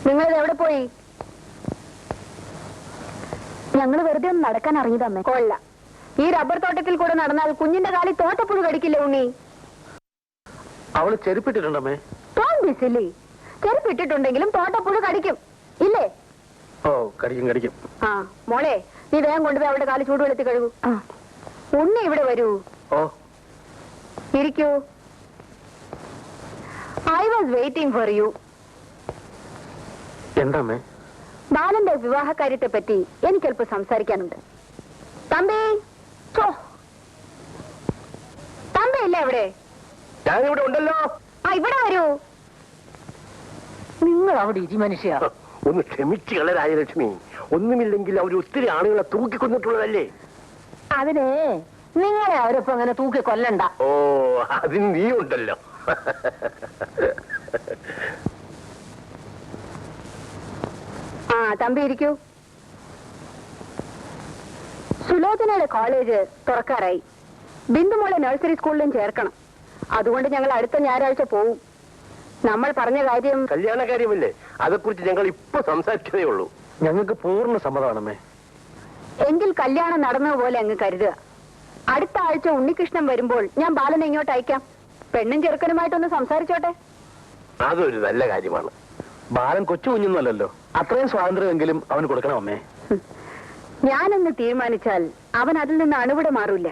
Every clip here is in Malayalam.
നിങ്ങളിത് എവിടെ പോയി? ഞങ്ങൾ വെറുതെ ഒന്ന് നടക്കാൻ ഇറങ്ങിയതമ്മേ. കൊള്ള, ഈ റബ്ബർ തോട്ടത്തിൽ കൂടെ നടന്നാൽ കുഞ്ഞിന്റെ കാലിൽ തോട്ടപ്പുഴു കടിക്കില്ല ഉണ്ണി. അവള് ചെരുപ്പിട്ടിട്ടുണ്ടമ്മേ. ചെരുപ്പിട്ടിട്ടുണ്ടെങ്കിലും തോട്ടപ്പുഴു കടിക്കും ഇല്ലേ? ഓ, കടിക്കും. ആ മോളെ, നീ വേഗം കൊണ്ടുപോയി അവളുടെ കാല് ചൂടുവെള്ളത്തിൽ കഴുകൂ. ഉണ്ണി ഇവിടെ വരൂ. ഓ, ഇരിക്കൂ. I was waiting for you. എന്താമ്മേ? ബാലന്റെ വിവാഹ കാര്യത്തെ പറ്റി എനിക്കല്പം സംസാരിക്കാനുണ്ട്. തമ്പി, തമ്പി ഇല്ല എവിടെ? ഞാനിവിടെ ഉണ്ടല്ലോ. ആ, ഇവിടെ വരൂ. നിങ്ങൾ അവിടെ ഇരി മനുഷ്യ. ഒന്ന് ക്ഷമിച്ചു കള രാജലക്ഷ്മി. ഒന്നുമില്ലെങ്കിൽ അവർ ഒത്തിരി ആളുകളെ തൂക്കിക്കൊന്നിട്ടുള്ളതല്ലേ. അതിന് നിങ്ങളെ അവരൊപ്പം അങ്ങനെ തൂക്കി കൊല്ലണ്ട. ഓ, അതിന് നീ ഉണ്ടല്ലോ. ആ, തമ്പി ഇരിക്കൂ. സുലോചനയുടെ കോളേജ് തുറക്കാറായി. ബിന്ദുമോളെ നഴ്സറി സ്കൂളിലും ചേർക്കണം. അതുകൊണ്ട് ഞങ്ങൾ അടുത്ത ഞായറാഴ്ച പോവും. നമ്മൾ പറഞ്ഞ കാര്യം കല്യാണ കാര്യമല്ലേ, അതേക്കുറിച്ച് ഞങ്ങൾ ഇപ്പൊ സംസാരിച്ചതേ ഉള്ളൂ. ഞങ്ങൾക്ക് പൂർണ്ണ സമ്മതമാണമ്മേ. എങ്കിൽ കല്യാണം നടന്നതുപോലെ അങ്ങ് കരുതുക. അടുത്ത ആഴ്ച ഉണ്ണികൃഷ്ണൻ വരുമ്പോൾ ഞാൻ ബാലനെ ഇങ്ങോട്ട് അയക്കാം. പെണ്ണും ചെറുക്കനുമായിട്ടൊന്ന് സംസാരിച്ചോട്ടെ. അതൊരു നല്ല കാര്യമാണ്. ബാലൻ കൊച്ചു കുഞ്ഞൊന്നുമല്ലല്ലോ. അത്രയും സ്വാതന്ത്ര്യമെങ്കിലും അവന് കൊടുക്കണം അമ്മേ. ഞാനൊന്ന് തീരുമാനിച്ചാൽ അവൻ അതിൽ നിന്ന് അണുവിടെ മാറില്ല.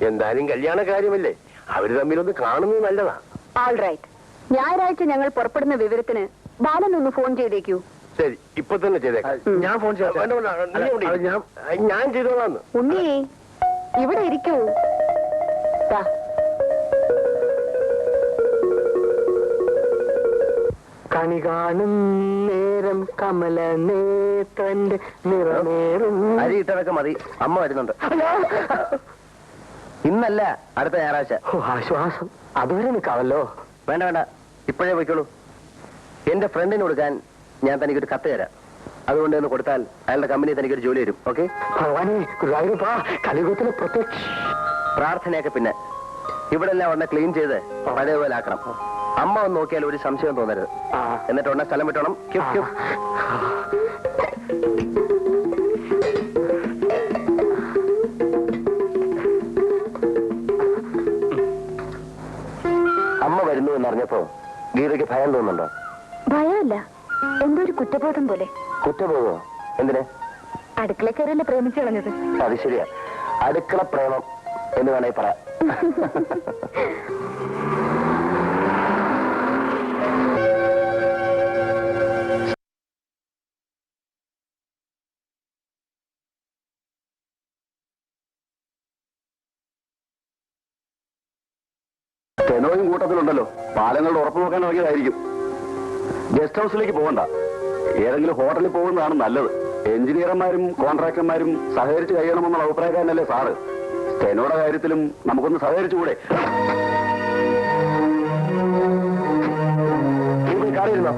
എന്തായാലും കല്യാണ കാര്യമല്ലേ, അവര് തമ്മിലൊന്ന് കാണുന്നത് നല്ലതാ. All right. ഞായറാഴ്ച ഞങ്ങൾ പുറപ്പെടുന്ന വിവരത്തിന് ബാലൻ ഒന്ന് ഫോൺ ചെയ്തേക്കൂ. ശരി, ഇപ്പൊ തന്നെ ചെയ്തേക്കാം. ഞാൻ ഫോൺ ചെയ്യാം. ഞാൻ ചെയ്തോളാന്ന്. ഉണ്ണി, ഇവിടെ ഇരിക്കൂ. കണി കാണും നേരം കമല നേത്രന്റെ നിറമേറും. അരി ഇട്ടതൊക്കെ മതി, അമ്മ വരുന്നുണ്ട്. ഇന്നല്ല, അടുത്ത ഞായറാഴ്ച. ആശ്വാസം. അതുവരെ നിൽക്കാമല്ലോ. വേണ്ട, ഇപ്പോഴേ പോയിക്കോളൂ. എന്റെ ഫ്രണ്ടിന് കൊടുക്കാൻ ഞാൻ തനിക്കൊരു കത്ത് തരാം. അതുകൊണ്ട് ഒന്ന് കൊടുത്താൽ അയാളുടെ കമ്പനി തനിക്കൊരു ജോലി വരും. ഓക്കെ? ഭഗവാനെ, കലിയുഗത്തിലെ പ്രത്യക്ഷ പ്രാർത്ഥനയൊക്കെ പിന്നെ. ഇവിടെ എല്ലാം ഉടനെ ക്ലീൻ ചെയ്ത് പഴയപോലെ ആക്കണം. അമ്മ ഒന്ന് നോക്കിയാൽ ഒരു സംശയം തോന്നരുത്. എന്നിട്ട് ഉടനെ സ്ഥലം വിട്ടോണം. അമ്മ വരുന്നു എന്നറിഞ്ഞപ്പോ ഗീതയ്ക്ക് ഭയം തോന്നുന്നുണ്ടോ? ഭയമല്ല, എന്തോ ഒരു കുറ്റബോധം പോലെ. കുറ്റബോധമോ? എന്തിന്? അടുക്കള കയറിയല്ലേ പ്രേമിച്ചു കളഞ്ഞത്. അത് ശരിയാ, അടുക്കള പ്രേമം എന്ന് വേണമെങ്കിൽ പറയാം. ടെനോയും കൂട്ടത്തിലുണ്ടല്ലോ. പാലങ്ങളുടെ ഉറപ്പ് നോക്കാൻ ഇറങ്ങിയതായിരിക്കും. ഗസ്റ്റ് ഹൗസിലേക്ക് പോകണ്ട, ഏതെങ്കിലും ഹോട്ടലിൽ പോകുന്നതാണ് നല്ലത്. എഞ്ചിനീയർമാരും കോൺട്രാക്ടർമാരും സഹകരിച്ച് കഴിയണമെന്നുള്ള അഭിപ്രായക്കാരനല്ലേ സാറ്. ടെനോയുടെ കാര്യത്തിലും നമുക്കൊന്ന് സഹകരിച്ചുകൂടെ? കാറിയിരുന്നോ?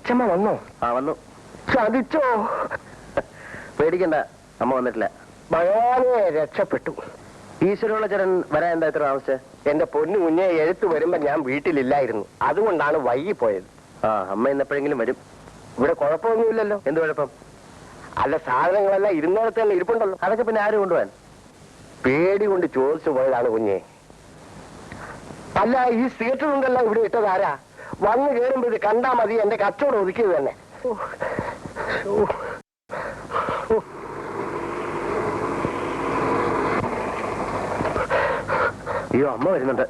അച്ഛമ്മ വന്നോ? ആ വന്നു. ചതിച്ചോ? പേടിക്കണ്ട, അമ്മ വന്നിട്ടില്ല. ഭഗവാനെ രക്ഷപ്പെട്ടു. ഈശ്വരമുള്ള ചേട്ടൻ വരാൻ എന്താ ഇത്ര താമസിച്ചേ? എന്റെ പൊന്നു കുഞ്ഞെ എഴുത്ത് വരുമ്പോ ഞാൻ വീട്ടിലില്ലായിരുന്നു, അതുകൊണ്ടാണ് വൈകി പോയത്. ആ, അമ്മ ഇന്നെപ്പോഴെങ്കിലും വരും. ഇവിടെ കുഴപ്പമൊന്നുമില്ലല്ലോ. എന്ത് കുഴപ്പം? അല്ല, സാധനങ്ങളെല്ലാം ഇരുന്നിടത്ത് തന്നെ ഇരിപ്പുണ്ടല്ലോ. അതൊക്കെ പിന്നെ ആര് കൊണ്ടുപോകാൻ? പേടി കൊണ്ട് ചോദിച്ചു പോയതാണ് കുഞ്ഞെ. അല്ല, ഈ സീറ്റുണ്ടല്ലോ ഇവിടെ ഇട്ടതാരാ? വന്ന് കയറുമ്പോ ഇത് കണ്ടാ മതി, എന്റെ കച്ചവടം ഒതുക്കിയത് തന്നെ. അയ്യോ, അമ്മ വരുന്നുണ്ട്.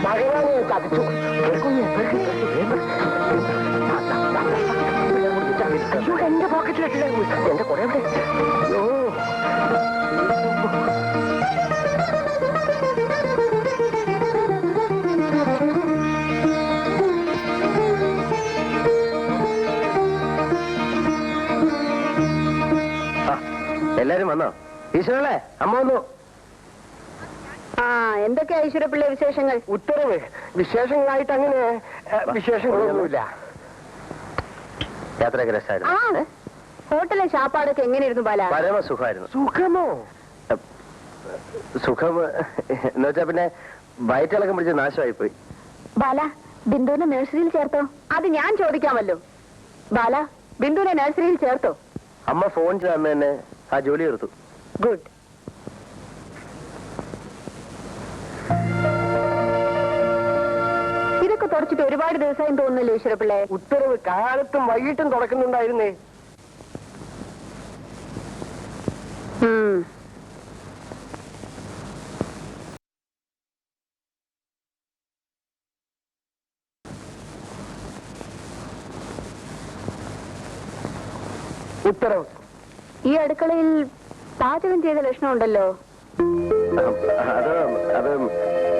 ഭഗവാനെ ചതിച്ചു. അയ്യോ, എന്റെ പോക്കറ്റിലിട്ടില്ല. എന്റെ കുറെ എവിടെ? അയ്യോ, എല്ലാരും വന്നോ? ഈശ്വരല്ലേ, അമ്മ വന്നു. ആ, എന്തൊക്കെയാ ഈശ്വരപ്പിള്ള വിശേഷങ്ങൾ? ഉത്തരവ് വിശേഷങ്ങളായിട്ട് അങ്ങനെ വിശേഷങ്ങളൊന്നുമില്ല. യാത്രയൊക്കെ ആ, രസമായിരുന്നു. ഹോട്ടലിലെ ശാപ്പാടൊക്കെ എങ്ങനെയായിരുന്നു ബാല? പരമസുഖമായിരുന്നു. സുഖമോ? സുഖം എന്ന് വെച്ചാ പിന്നെ വയറ്റിളക്കം പിടിച്ച് നാശമായി പോയി. ബാല, ബിന്ദുവിനെ നഴ്സറിയിൽ ചേർത്തോ? അത് ഞാൻ ചോദിക്കാമല്ലോ. ബാല, ബിന്ദുവിനെ നഴ്സറിയിൽ ചേർത്തോ? അമ്മ ഫോൺ ചെയ്ത് അന്ന് തന്നെ ആ ജോലി തീർത്തു. ഗുഡ്. ഇതൊക്കെ തുടച്ചിട്ട് ഒരുപാട് ദിവസമായി തോന്നുന്നല്ലോ ഈശ്വരപ്പിള്ളേ. ഉത്തരവ് കാലത്തും വൈകിട്ടും തുടക്കുന്നുണ്ടായിരുന്നേ. ഉത്തരവ്, ഈ അടുക്കളയിൽ പാചകം ചെയ്ത ലക്ഷണമുണ്ടല്ലോ. അത് അത്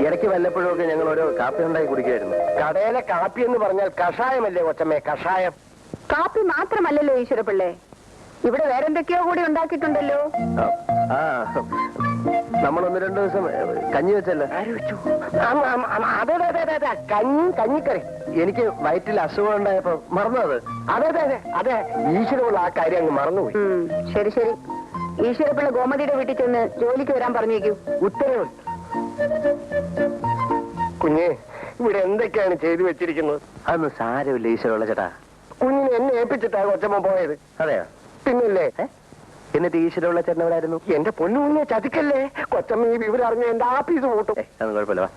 ഇടയ്ക്ക് വല്ലപ്പോഴും ഒക്കെ ഞങ്ങൾ ഓരോ കാപ്പി ഉണ്ടാക്കി കുടിക്കുമായിരുന്നു. കടയിലെ കാപ്പി എന്ന് പറഞ്ഞാൽ കഷായമല്ലേ കൊച്ചമ്മേ? കഷായം. കാപ്പി മാത്രമല്ലല്ലോ ഈശ്വരപ്പിള്ളേ, ഇവിടെ വേറെന്തൊക്കെയോ കൂടി ഉണ്ടാക്കിയിട്ടുണ്ടല്ലോ. ആ, നമ്മൾ 1-2 ദിവസം കഞ്ഞി വെച്ചല്ലോ. അതെ അതെ അതെ അതെ, കഞ്ഞിക്കറി. എനിക്ക് വയറ്റിൽ അസുഖം ഉണ്ടായപ്പോ മറന്നു അത്. അതെ അതെ അതെ അതെ, ഈശ്വരമുള്ള ആ കാര്യം അങ്ങ് മറന്നുപോയി. ശരി ശരി, ഈശ്വരപ്പിള്ള ഗോമതിയുടെ വീട്ടിൽ ചെന്ന് ജോലിക്ക് വരാൻ പറഞ്ഞേക്കൂ. ഉത്തരവ്. കുഞ്ഞെ, ഇവിടെ എന്തൊക്കെയാണ് ചെയ്തു വെച്ചിരിക്കുന്നത്? അതൊന്നും സാരമില്ല ഈശ്വരമുള്ള ചേട്ടാ. കുഞ്ഞിനെ എന്നെ ഏൽപ്പിച്ചിട്ടാ കൊച്ചമ്മ പോയത്. അതെയോ? പിന്നല്ലേ. എന്നിട്ട് ഈശ്വരമുള്ള ചേട്ടൻ എവിടെ ആയിരുന്നു? എന്റെ പൊന്നു കുഞ്ഞെ ചതിക്കല്ലേ. കൊച്ചമ്മ ഈ വിവരം അറിഞ്ഞ എന്റെ ആഫീസ് കൂട്ടും. അതൊന്നും കുഴപ്പമില്ല, വാ.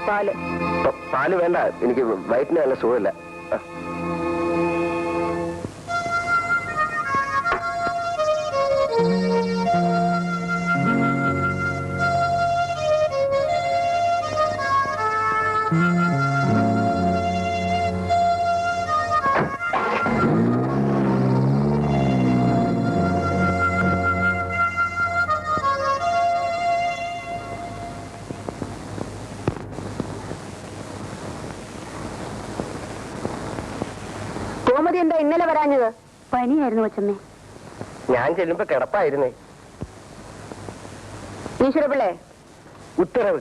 പാല്. പാല് വേണ്ട, എനിക്ക് വയറ്റിന് നല്ല സുഖമില്ല. ഗോമതി എന്താ ഇന്നലെ വരാഞ്ഞത്? പനിയായിരുന്നു കൊച്ചമ്മേ. ഞാൻ ചെല്ലുമ്പോ കിടപ്പായിരുന്നേ. ഈശ്വരപിള്ളേ, ഉത്തരവ്.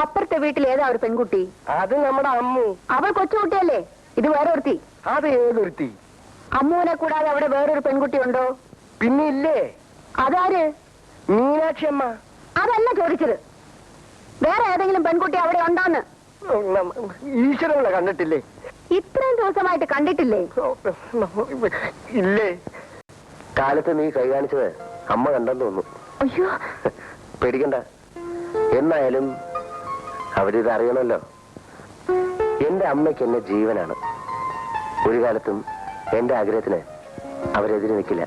അപ്പുറത്തെ വീട്ടിൽ ഏതാ ഒരു പെൺകുട്ടി? അത് നമ്മുടെ അമ്മു. അവൾ കൊച്ചുകുട്ടിയല്ലേ? ഇത് വേറൊരുത്തി. അത് ഏതൊരുത്തി? അമ്മുവിനെ കൂടാതെ അവിടെ വേറൊരു പെൺകുട്ടി ഉണ്ടോ? പിന്നെ ഇല്ലേ. അതാര്? മീനാക്ഷി അമ്മ. അതല്ല ചോദിച്ചത്, വേറെ ഏതെങ്കിലും പെൺകുട്ടി അവിടെ ഉണ്ടോന്ന്. ഈശ്വരങ്ങളെ കണ്ടിട്ടില്ലേ? ഇത്രയും ദിവസമായിട്ട് കണ്ടിട്ടില്ലേ? ഇല്ലേ. കാലത്ത് നീ കൈ കാണിച്ചത് അമ്മ കണ്ടെന്ന് തോന്നുന്നു. അയ്യോ, പേടിക്കണ്ട. എന്നായാലും അവരിത് അറിയണമല്ലോ. എന്റെ അമ്മയ്ക്ക് എന്നെ ജീവനാണ്. ഒരു കാലത്തും എന്റെ ആഗ്രഹത്തിന് അവരെതിരെ നിൽക്കില്ല.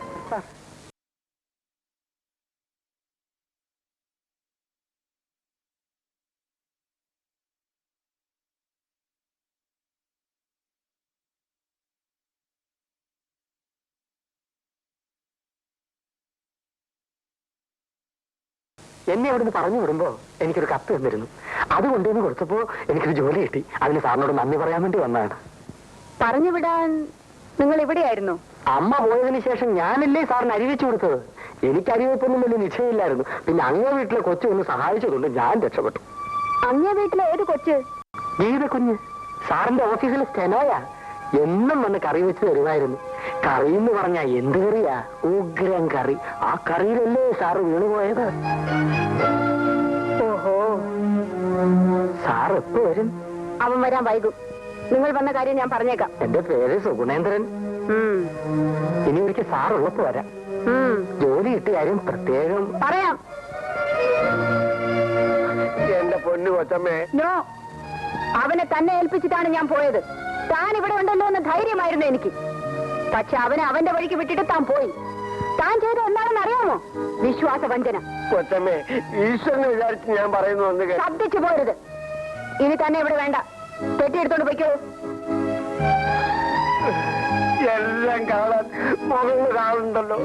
എന്നെ അവിടുന്ന് പറഞ്ഞു വിടുമ്പോ എനിക്കൊരു കത്ത് തന്നിരുന്നു. അത് കൊണ്ടുവന്ന് കൊടുത്തപ്പോ എനിക്കൊരു ജോലി കിട്ടി. അതിന് സാറിനോട് നന്ദി പറയാൻ വേണ്ടി വന്നതാണ്. പറഞ്ഞു വിടാൻ നിങ്ങൾ ഇവിടെയായിരുന്നു? അമ്മ പോയതിനു ശേഷം ഞാനല്ലേ സാറിന് അരിവെച്ചു കൊടുത്തത്. എനിക്ക് അരിവെപ്പൊന്നും വലിയ നിശ്ചയമില്ലായിരുന്നു. പിന്നെ അങ്ങേ വീട്ടിലെ കൊച്ചു ഒന്ന് സഹായിച്ചതുകൊണ്ട് ഞാൻ രക്ഷപ്പെട്ടു. അങ്ങേ വീട്ടിലെ ഏത് കൊച്ച്? ഗീത കുഞ്ഞ് സാറിന്റെ ഓഫീസിലെ സ്റ്റെനോയാ. എന്നും വന്ന് കറി വെച്ച് തരുമായിരുന്നു. കറി എന്ന് പറഞ്ഞാ എന്ത് കറിയാ? ഉഗ്രം കറി. ആ കറിയിലല്ലേ സാറ് വീണുപോയത്. ഓഹോ, സാർ എപ്പോ വരും? അവൻ വരാൻ വൈകും. നിങ്ങൾ വന്ന കാര്യം ഞാൻ പറഞ്ഞേക്കാം. എന്റെ പേര് സുഗുണേന്ദ്രൻ. ഇനി ഒരിക്കൽ സാർ ഉള്ളപ്പോ വരാം. ജോലി കിട്ടിയ കാര്യം പ്രത്യേകം പറയാം. എന്റെ പൊന്നു കൊച്ചമ്മേ, നോ, അവനെ തന്നെ ഏൽപ്പിച്ചിട്ടാണ് ഞാൻ പോയത്. താൻ ഇവിടെ ഉണ്ടല്ലോ എന്ന് ധൈര്യമായിരുന്നു എനിക്ക്. പക്ഷെ അവനെ അവന്റെ വഴിക്ക് വിട്ടിട്ട് താൻ പോയി. താൻ ചെയ്ത എന്താണെന്ന് അറിയാമോ? വിശ്വാസവഞ്ചന. കൊച്ചമ്മേ, ഈശ്വരനെ വിചാരിച്ച് ഞാൻ പറയുന്നു. ശബ്ദിച്ചു പോരുത്. ഇനി തന്നെ ഇവിടെ വേണ്ട. പെട്ടിയെടുത്തോണ്ട് പോയിക്കോ. എല്ലാം കാണാൻ മുകളിൽ കാണുന്നുണ്ടല്ലോ.